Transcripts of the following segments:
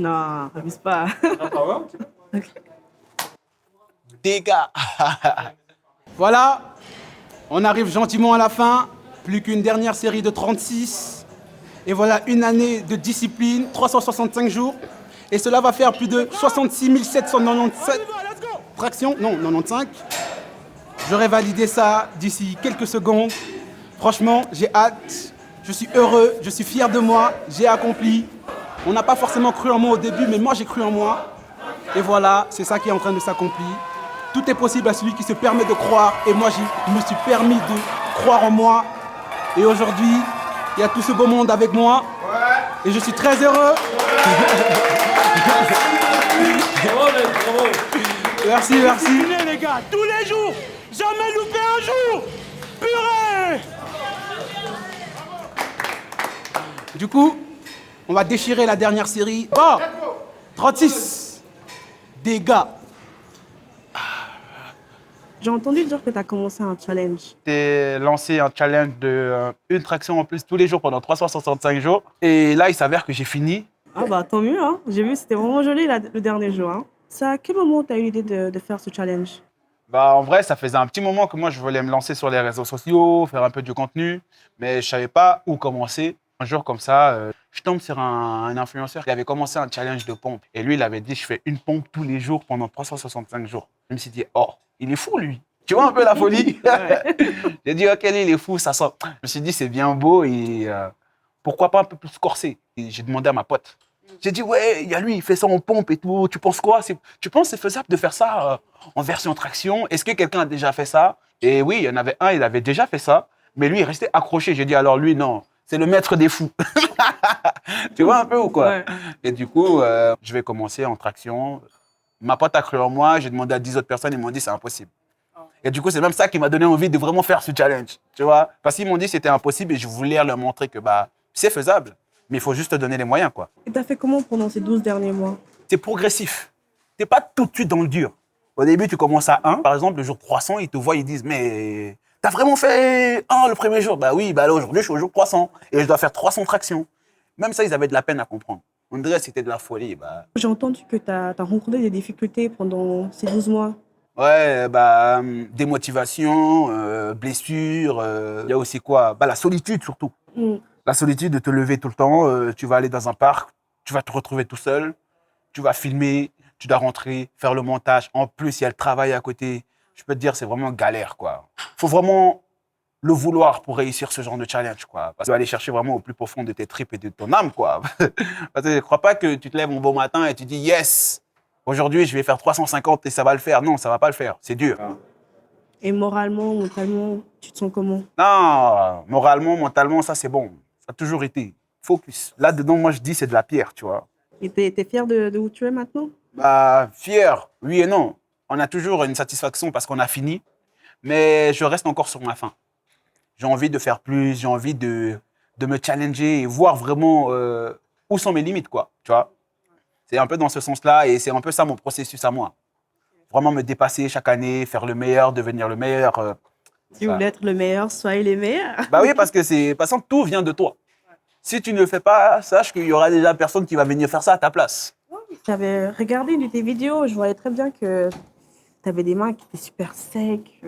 Non, abuse pas. Dégâts. Voilà, on arrive gentiment à la fin. Plus qu'une dernière série de 36. Et voilà une année de discipline, 365 jours. Et cela va faire plus de 66 797 tractions. Non, 95. J'aurai validé ça d'ici quelques secondes. Franchement, j'ai hâte. Je suis heureux, je suis fier de moi. J'ai accompli. On n'a pas forcément cru en moi au début, mais moi j'ai cru en moi. Et voilà, c'est ça qui est en train de s'accomplir. Tout est possible à celui qui se permet de croire. Et moi, je me suis permis de croire en moi. Et aujourd'hui, il y a tout ce beau monde avec moi. Et je suis très heureux. Bravo. Merci, merci. Les gars, tous les jours, jamais loupé un jour. Purée. Du coup, on va déchirer la dernière série. Oh 36 dégâts. J'ai entendu dire que tu as commencé un challenge. J'ai lancé un challenge de une traction en plus tous les jours pendant 365 jours. Et là, il s'avère que j'ai fini. Ah bah tant mieux, hein. J'ai vu, c'était vraiment joli le dernier jour. Hein. C'est à quel moment tu as eu l'idée de faire ce challenge? Bah, en vrai, ça faisait un petit moment que moi, je voulais me lancer sur les réseaux sociaux, faire un peu du contenu, mais je ne savais pas où commencer. Un jour, comme ça, je tombe sur un influenceur qui avait commencé un challenge de pompe. Et lui, il avait dit, je fais une pompe tous les jours pendant 365 jours. Je me suis dit, oh, il est fou, lui. Tu vois un peu la folie? J'ai dit, ok, lui, il est fou, ça sent. Je me suis dit, c'est bien beau et pourquoi pas un peu plus corsé? Et j'ai demandé à ma pote. J'ai dit, ouais, il y a lui, il fait ça en pompe et tout. Tu penses quoi? Tu penses que c'est faisable de faire ça en version traction? Est-ce que quelqu'un a déjà fait ça? Et oui, il y en avait un, il avait déjà fait ça, mais lui, il restait accroché. J'ai dit, alors lui, non, c'est le maître des fous. Tu vois un peu ou quoi? Ouais. Et du coup, je vais commencer en traction. Ma pote a cru en moi, j'ai demandé à 10 autres personnes, ils m'ont dit, c'est impossible. Et du coup, c'est même ça qui m'a donné envie de vraiment faire ce challenge, tu vois? Parce qu'ils m'ont dit que c'était impossible et je voulais leur montrer que bah, c'est faisable, mais il faut juste te donner les moyens, quoi. Et tu as fait comment pendant ces 12 derniers mois? C'est progressif. Tu n'es pas tout de suite dans le dur. Au début, tu commences à 1. Par exemple, le jour 300, ils te voient, ils disent, mais t'as vraiment fait 1 le premier jour? Bah oui, bah là, aujourd'hui, je suis au jour 300 et je dois faire 300 tractions. Même ça, ils avaient de la peine à comprendre. On dirait que c'était de la folie. Bah. J'ai entendu que tu as rencontré des difficultés pendant ces 12 mois. Ouais, bah, démotivation, blessure, il y a aussi quoi? Bah, la solitude surtout. Mm. La solitude de te lever tout le temps, tu vas aller dans un parc, tu vas te retrouver tout seul, tu vas filmer, tu dois rentrer, faire le montage. En plus, il y a le travail à côté. Je peux te dire, c'est vraiment galère, quoi. Faut vraiment le vouloir pour réussir ce genre de challenge, quoi. Parce que tu vas aller chercher vraiment au plus profond de tes tripes et de ton âme, quoi. Parce que je ne crois pas que tu te lèves un beau matin et tu dis « Yes !» Aujourd'hui, je vais faire 350 et ça va le faire. Non, ça ne va pas le faire. C'est dur. Et moralement, mentalement, tu te sens comment? Non, moralement, mentalement, ça, c'est bon. Ça a toujours été. Focus. Là-dedans, moi, je dis, c'est de la pierre, tu vois. Et t'es fier de où tu es maintenant? Bah, fier, oui et non. On a toujours une satisfaction parce qu'on a fini. Mais je reste encore sur ma faim. J'ai envie de faire plus. J'ai envie de me challenger et voir vraiment où sont mes limites, quoi. Tu vois. C'est un peu dans ce sens-là et c'est un peu ça mon processus à moi. Vraiment me dépasser chaque année, faire le meilleur, devenir le meilleur. Si vous voulez être le meilleur, soyez les meilleurs. Bah oui, parce que de toute façon, tout vient de toi. Si tu ne le fais pas, sache qu'il y aura déjà personne qui va venir faire ça à ta place. J'avais regardé une de tes vidéos, je voyais très bien que tu avais des mains qui étaient super secs.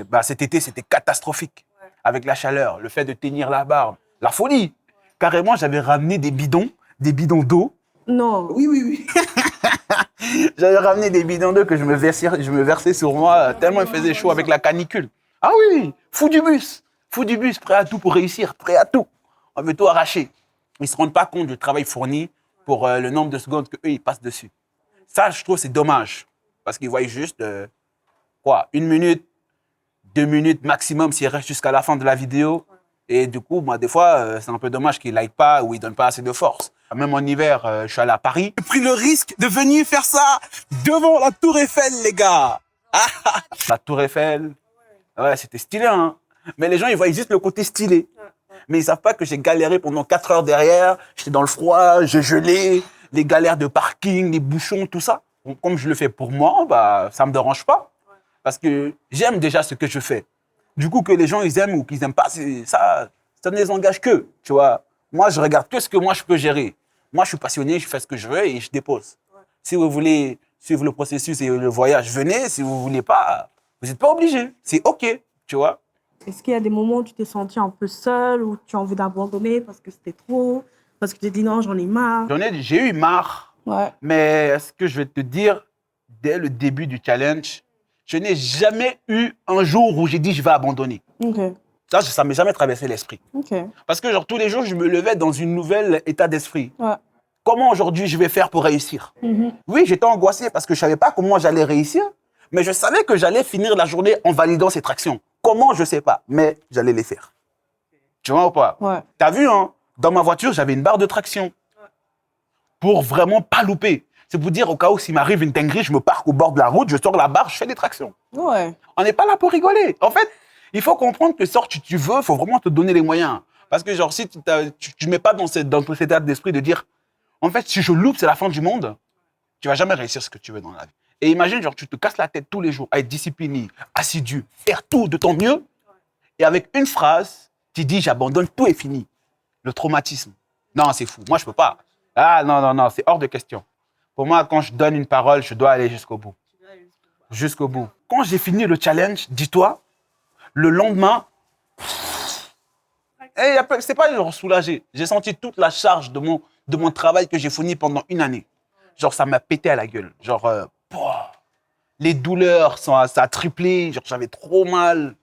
Bah, cet été, c'était catastrophique. Avec la chaleur, le fait de tenir la barbe, la folie. Carrément, j'avais ramené des bidons d'eau. Non. Oui. J'avais ramené des bidons d'eau que je me versais sur moi tellement il faisait chaud avec la canicule. Ah oui, fou du bus, prêt à tout pour réussir, prêt à tout. On veut tout arracher. Ils ne se rendent pas compte du travail fourni pour le nombre de secondes qu'eux, ils passent dessus. Ça, je trouve, c'est dommage. Parce qu'ils voient juste, 1 minute, 2 minutes maximum s'ils restent jusqu'à la fin de la vidéo. Et du coup, moi, des fois, c'est un peu dommage qu'ils ne like pas ou ils ne donnent pas assez de force. Même en hiver, je suis allé à Paris. J'ai pris le risque de venir faire ça devant la Tour Eiffel, les gars. La Tour Eiffel, ouais, c'était stylé, hein. Mais les gens, ils voient juste le côté stylé. Mais ils ne savent pas que j'ai galéré pendant 4 heures derrière. J'étais dans le froid, je gelais, les galères de parking, les bouchons, tout ça. Donc, comme je le fais pour moi, bah, ça ne me dérange pas. Parce que j'aime déjà ce que je fais. Du coup, que les gens, ils aiment ou qu'ils n'aiment pas, ça ne les engage que, tu vois. Moi, je regarde que ce que moi, je peux gérer. Moi, je suis passionné, je fais ce que je veux et je dépose. Si vous voulez suivre le processus et le voyage, venez. Si vous ne voulez pas, vous n'êtes pas obligé. C'est OK, tu vois. Est-ce qu'il y a des moments où tu t'es senti un peu seul, où tu as envie d'abandonner parce que c'était trop, parce que tu t'es dit non, j'en ai marre? J'ai eu marre, Ouais. mais ce que je vais te dire, dès le début du challenge, je n'ai jamais eu un jour où j'ai dit je vais abandonner. Ok. Ça ne m'est jamais traversé l'esprit. Ok. Parce que genre tous les jours, je me levais dans une nouvelle état d'esprit. Ouais. Comment aujourd'hui je vais faire pour réussir? Oui, j'étais angoissé parce que je ne savais pas comment j'allais réussir, mais je savais que j'allais finir la journée en validant ces tractions. Comment, je ne sais pas, mais j'allais les faire. Tu vois ou pas? Ouais. T'as vu, hein? Dans ma voiture, j'avais une barre de traction pour vraiment pas louper. C'est pour dire au cas où s'il m'arrive une dinguerie, je me parque au bord de la route, je sors la barre, je fais des tractions. Ouais. On n'est pas là pour rigoler. En fait, il faut comprendre que sort tu veux, il faut vraiment te donner les moyens. Parce que genre, si tu ne mets pas dans cet état d'esprit de dire, en fait, si je loupe, c'est la fin du monde, tu vas jamais réussir ce que tu veux dans la vie. Et imagine, genre, tu te casses la tête tous les jours à être discipliné, assidu, faire tout de ton mieux. Et avec une phrase, tu dis, j'abandonne, tout est fini. Le traumatisme. Non, c'est fou. Moi, je peux pas. Ah, non, c'est hors de question. Pour moi, quand je donne une parole, je dois aller jusqu'au bout. Jusqu'au bout. Quand j'ai fini le challenge, dis-toi, le lendemain, c'est pas genre soulagé. J'ai senti toute la charge de mon travail que j'ai fourni pendant une année. Genre, ça m'a pété à la gueule. Genre, les douleurs, ça a triplé. Genre, j'avais trop mal.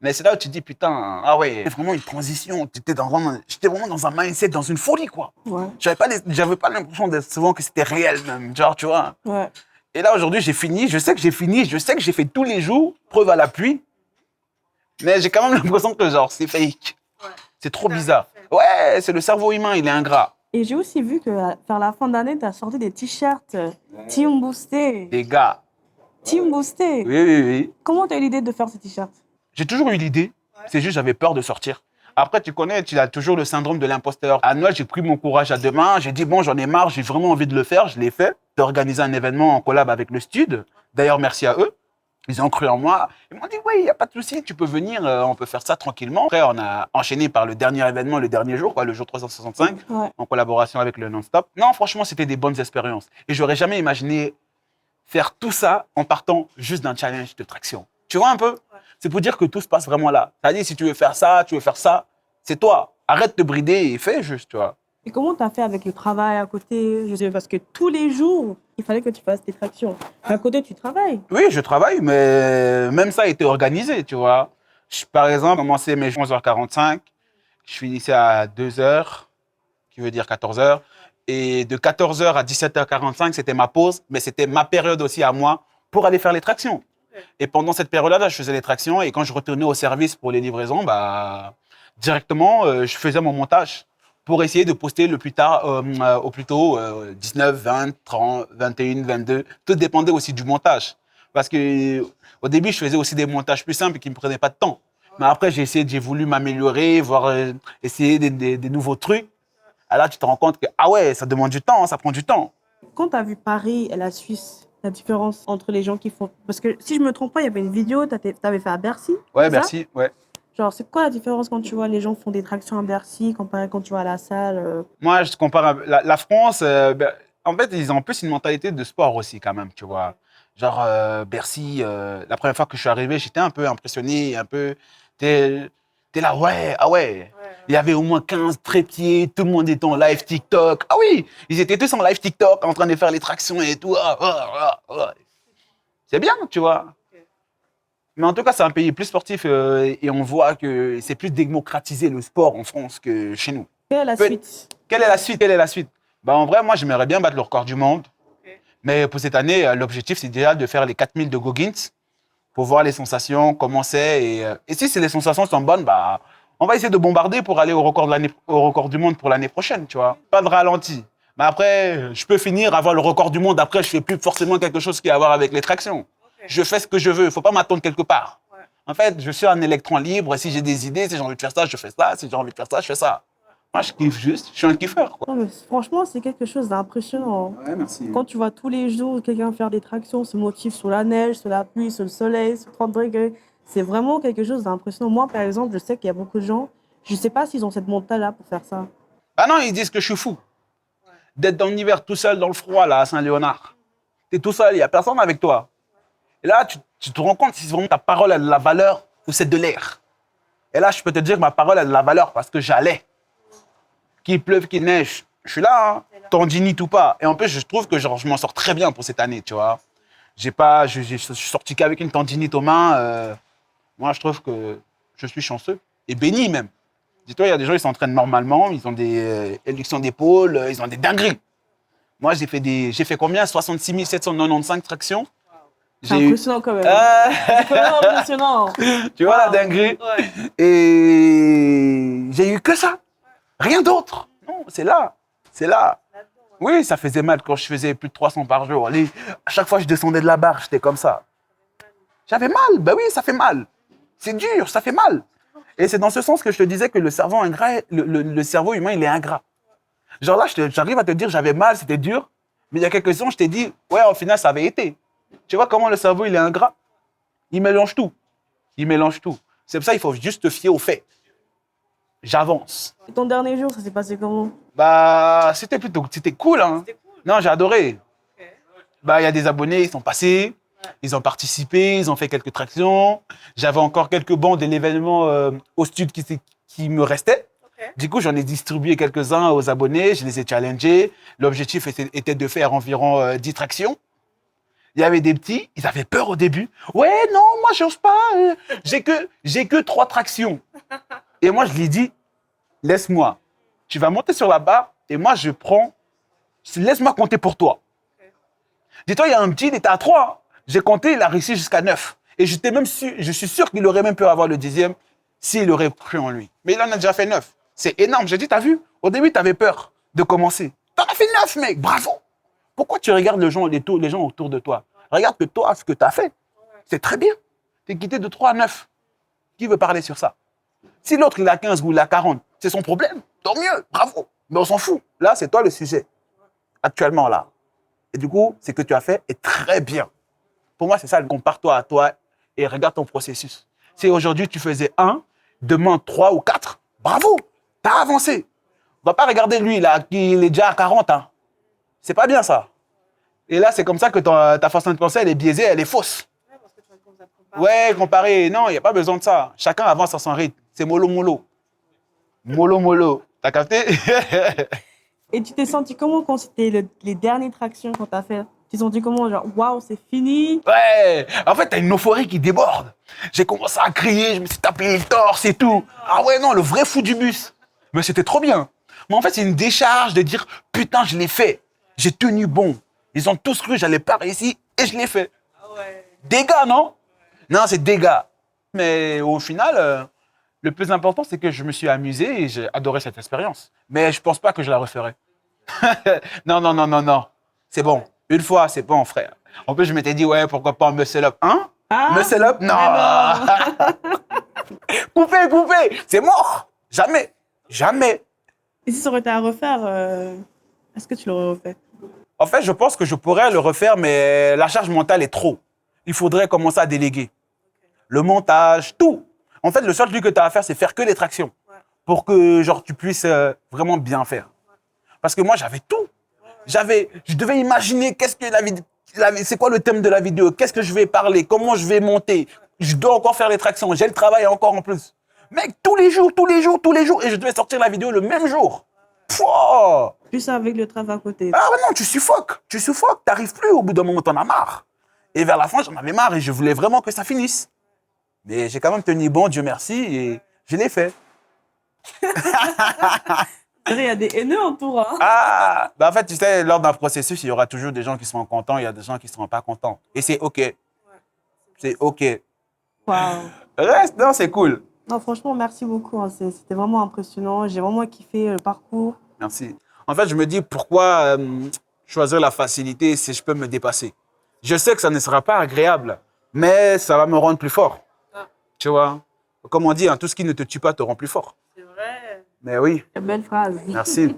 Mais c'est là où tu te dis, putain, ah ouais, c'est vraiment une transition. J'étais vraiment dans un mindset, dans une folie, quoi. Ouais. J'avais pas l'impression d'être souvent que c'était réel, même. Genre, tu vois. Ouais. Et là, aujourd'hui, j'ai fini. Je sais que j'ai fini. Je sais que j'ai fait tous les jours, preuve à l'appui. Mais j'ai quand même l'impression que, genre, c'est fake. Ouais. C'est trop bizarre. Ouais, c'est le cerveau humain, il est ingrat. Et j'ai aussi vu que vers la fin d'année, tu as sorti des t-shirts Team Boosté. Les gars. Team Boosté. Oui. Comment tu as eu l'idée de faire ces t-shirts? J'ai toujours eu l'idée. C'est juste j'avais peur de sortir. Après, tu connais, tu as toujours le syndrome de l'imposteur. À Noël, j'ai pris mon courage à deux mains. J'ai dit, bon, j'en ai marre, j'ai vraiment envie de le faire. Je l'ai fait. J'ai organisé un événement en collab avec le Stud. D'ailleurs, merci à eux. Ils ont cru en moi. Ils m'ont dit, oui, il n'y a pas de souci, tu peux venir, on peut faire ça tranquillement. Après, on a enchaîné par le dernier événement, le dernier jour, le jour 365, en collaboration avec le Non-Stop. Non, franchement, c'était des bonnes expériences. Et j'aurais jamais imaginé faire tout ça en partant juste d'un challenge de traction. Tu vois un peu? C'est pour dire que tout se passe vraiment là. C'est-à-dire, si tu veux faire ça, c'est toi. Arrête de te brider et fais juste, tu vois. Et comment tu as fait avec le travail à côté? Je sais, parce que tous les jours, il fallait que tu fasses des tractions. À côté, tu travailles. Oui, je travaille, mais même ça a été organisé, tu vois. Par exemple, j'ai commencé mes 11h45, je finissais à 2h, qui veut dire 14h. Et de 14h à 17h45, c'était ma pause, mais c'était ma période aussi à moi pour aller faire les tractions. Et pendant cette période-là, je faisais les tractions et quand je retournais au service pour les livraisons, directement, je faisais mon montage pour essayer de poster le plus tard, au plus tôt, 19, 20, 30, 21, 22. Tout dépendait aussi du montage. Parce qu'au début, je faisais aussi des montages plus simples qui ne me prenaient pas de temps. Mais après, j'ai voulu m'améliorer, essayer des nouveaux trucs. Et là, tu te rends compte que, ah ouais, ça demande du temps, ça prend du temps. Quand tu as vu Paris et la Suisse, la différence entre les gens qui font... Parce que si je me trompe pas, il y avait une vidéo, tu avais fait à Bercy. Ouais, Bercy, ouais. Genre, c'est quoi la différence quand tu vois les gens font des tractions à Bercy comparé quand tu vas à la salle Moi, je compare la France, en fait, ils ont en plus une mentalité de sport aussi quand même, tu vois. Genre, Bercy, la première fois que je suis arrivé, j'étais un peu impressionné, T'es là, ouais, ah ouais. Il y avait au moins 15 trépieds, tout le monde était en live TikTok. Ah oui, ils étaient tous en live TikTok en train de faire les tractions et tout. C'est bien, tu vois. Mais en tout cas, c'est un pays plus sportif et on voit que c'est plus démocratisé le sport en France que chez nous. Quelle est la suite? Quelle est la suite? En vrai, moi, j'aimerais bien battre le record du monde. Mais pour cette année, l'objectif, c'est déjà de faire les 4000 de Goggins pour voir les sensations, comment c'est. Et si les sensations sont bonnes, on va essayer de bombarder pour aller au record du monde pour l'année prochaine, tu vois. Pas de ralenti. Mais après, je peux finir, avoir le record du monde. Après, je fais plus forcément quelque chose qui a à voir avec les tractions. Je fais ce que je veux. Il ne faut pas m'attendre quelque part. En fait, je suis un électron libre. Si j'ai des idées, si j'ai envie de faire ça, je fais ça. Si j'ai envie de faire ça, je fais ça. Moi, je kiffe juste. Je suis un kiffeur, quoi. Non, mais franchement, c'est quelque chose d'impressionnant. Ouais, merci. Quand tu vois tous les jours quelqu'un faire des tractions, se motive sous la neige, sous la pluie, sous le soleil, sous 30 degrés, c'est vraiment quelque chose d'impressionnant. Moi, par exemple, je sais qu'il y a beaucoup de gens, je ne sais pas s'ils ont cette montagne-là pour faire ça. Ah non, ils disent que je suis fou. d'être dans l'hiver tout seul dans le froid, là, à Saint-Léonard. Tu es tout seul, il n'y a personne avec toi. Et là, tu te rends compte si vraiment ta parole a de la valeur ou c'est de l'air. Et là, je peux te dire que ma parole a de la valeur parce que j'allais. Qu'il pleuve, qu'il neige, je suis là, hein, tendinite ou pas. Et en plus, je trouve que genre, je m'en sors très bien pour cette année, tu vois. Je suis sorti qu'avec une tendinite aux mains. Moi, je trouve que je suis chanceux et béni même. Dis-toi, il y a des gens qui s'entraînent normalement, ils ont des élections d'épaule, ils ont des dingueries. Moi, j'ai fait combien? 66 795 tractions. C'est impressionnant quand même. Ah, C'est quand même impressionnant. tu vois la Wow. dinguerie? Ouais. Et j'ai eu que ça. Rien d'autre. Non, c'est là. C'est là. Oui, ça faisait mal quand je faisais plus de 300 par jour. Allez, à chaque fois que je descendais de la barre, j'étais comme ça. J'avais mal. Ben oui, ça fait mal. C'est dur, ça fait mal. Et c'est dans ce sens que je te disais que le cerveau ingrat, le cerveau humain, il est ingrat. Genre là, j'arrive à te dire j'avais mal, c'était dur. Mais il y a quelques temps, je t'ai dit, ouais, au final, ça avait été. Tu vois comment le cerveau, il est ingrat? Il mélange tout. Il mélange tout. C'est pour ça qu'il faut juste te fier aux faits. J'avance. Et ton dernier jour, ça s'est passé comment? Bah, c'était cool, hein. C'était cool. Non, j'ai adoré. Ok. Bah, il y a des abonnés, ils sont passés, ils ont participé, ils ont fait quelques tractions. J'avais encore quelques bons de l'événement au studio qui me restaient. Ok. Du coup, j'en ai distribué quelques-uns aux abonnés, je les ai challengés. L'objectif était de faire environ 10 tractions. Il y avait des petits, ils avaient peur au début. Ouais, non, moi, j'ose pas. J'ai que 3 tractions. Et moi, je lui ai dit, laisse-moi. Tu vas monter sur la barre et moi, je prends. Laisse-moi compter pour toi. Dis-toi, il y a un petit, il était à 3. J'ai compté, il a réussi jusqu'à 9. Et je suis sûr qu'il aurait même pu avoir le 10e s'il aurait pris en lui. Mais il en a déjà fait 9. C'est énorme. J'ai dit, t'as vu? Au début, tu avais peur de commencer. T'en as fait 9, mec. Bravo. Pourquoi tu regardes les gens autour de toi? Regarde que toi, ce que tu as fait. C'est très bien. Tu es quitté de 3 à 9. Qui veut parler sur ça? Si l'autre, il a 15 ou il a 40, c'est son problème. Tant mieux. Bravo. Mais on s'en fout. Là, c'est toi le sujet. Actuellement, là. Et du coup, ce que tu as fait est très bien. Pour moi, c'est ça. Compare-toi à toi et regarde ton processus. Si aujourd'hui, tu faisais 1, demain 3 ou 4, bravo. Tu as avancé. On va pas regarder lui, là, il est déjà à 40. Hein. C'est pas bien ça. Et là, c'est comme ça que ta façon de penser, elle est biaisée, elle est fausse. Ouais, parce que tu vas commencer à te comparer. Ouais, comparer. Non, il n'y a pas besoin de ça. Chacun avance à son rythme. C'est mollo, mollo. Mollo, mollo. T'as capté? Et tu t'es senti comment quand c'était les dernières tractions qu'on t'a fait? Tu t'es senti comment? Genre, waouh, c'est fini? Ouais. En fait, t'as une euphorie qui déborde. J'ai commencé à crier, je me suis tapé le torse et tout. Ah ouais, non, le vrai fou du bus. Mais c'était trop bien. Mais en fait, c'est une décharge de dire, putain, je l'ai fait. J'ai tenu bon. Ils ont tous cru que j'allais pas réussir et je l'ai fait. Ah ouais. Dégâts, non? Non, c'est dégâts. Mais au final, le plus important, c'est que je me suis amusé et j'ai adoré cette expérience. Mais je pense pas que je la referai. Non, non, non, non, non. C'est bon. Une fois, c'est bon, frère. En plus, je m'étais dit, ouais, pourquoi pas un muscle up? Hein? Ah, Muscle up? Non. ah Coupez, coupez. C'est mort. Jamais. Jamais. Et si ça aurait été à refaire, est-ce que tu l'aurais refait? En fait, je pense que je pourrais le refaire, mais la charge mentale est trop. Il faudrait commencer à déléguer. Le montage, tout. En fait, le seul truc que tu as à faire, c'est faire que les tractions. Pour que genre, tu puisses vraiment bien faire. Parce que moi, j'avais tout. Je devais imaginer qu'est-ce que c'est quoi le thème de la vidéo, qu'est-ce que je vais parler, comment je vais monter. Je dois encore faire les tractions, j'ai le travail encore en plus. Mec, tous les jours, et je devais sortir la vidéo le même jour. Pouah. Plus avec le travail à côté. Ah ouais, non, tu suffoques, t'arrives plus, au bout d'un moment, t'en as marre. Et vers la fin, j'en avais marre et je voulais vraiment que ça finisse. Mais j'ai quand même tenu bon, Dieu merci, et je l'ai fait. Il y a des haineux autour, hein. Ah, bah en fait, tu sais, lors d'un processus, il y aura toujours des gens qui seront contents, il y a des gens qui ne seront pas contents. Et c'est OK. C'est OK. Waouh. Reste, non, c'est cool. Non, franchement, merci beaucoup, hein. C'était vraiment impressionnant. J'ai vraiment kiffé le parcours. Merci. En fait, je me dis pourquoi choisir la facilité si je peux me dépasser. Je sais que ça ne sera pas agréable, mais ça va me rendre plus fort. Ah. Tu vois? Comme on dit, hein, tout ce qui ne te tue pas te rend plus fort. C'est vrai. Mais oui. Belle phrase. Merci.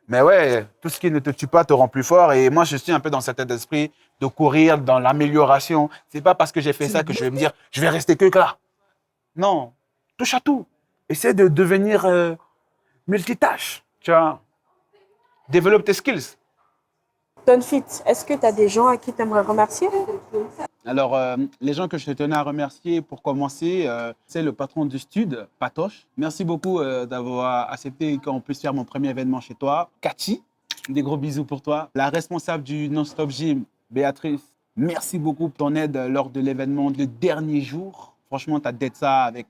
Mais ouais, tout ce qui ne te tue pas te rend plus fort. Et moi, je suis un peu dans cet état d'esprit de courir dans l'amélioration. C'est pas parce que j'ai fait ça que je vais me dire, je vais rester que là. Non, touche à tout. Essaie de devenir multitâche. Tu vois, développe tes skills. Tonfit, est-ce que tu as des gens à qui tu aimerais remercier? Alors, les gens que je tenais à remercier pour commencer, c'est le patron du stud, Patoche. Merci beaucoup d'avoir accepté qu'on puisse faire mon premier événement chez toi. Cathy, des gros bisous pour toi. La responsable du Non-Stop Gym, Béatrice, merci beaucoup pour ton aide lors de l'événement le dernier jour. Franchement, tu as d'être ça avec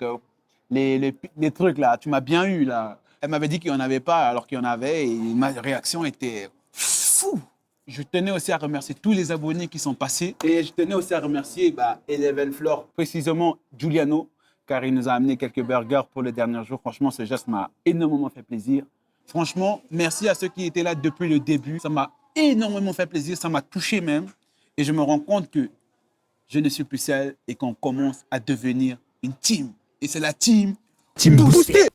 les trucs là. Tu m'as bien eu là. Elle m'avait dit qu'il n'y en avait pas alors qu'il y en avait et ma réaction était fou. Je tenais aussi à remercier tous les abonnés qui sont passés. Et je tenais aussi à remercier Eleven Floor, précisément Giuliano, car il nous a amené quelques burgers pour le dernier jour. Franchement, ce geste m'a énormément fait plaisir. Franchement, merci à ceux qui étaient là depuis le début. Ça m'a énormément fait plaisir, ça m'a touché même. Et je me rends compte que je ne suis plus seul et qu'on commence à devenir une team. Et c'est la team Boosté.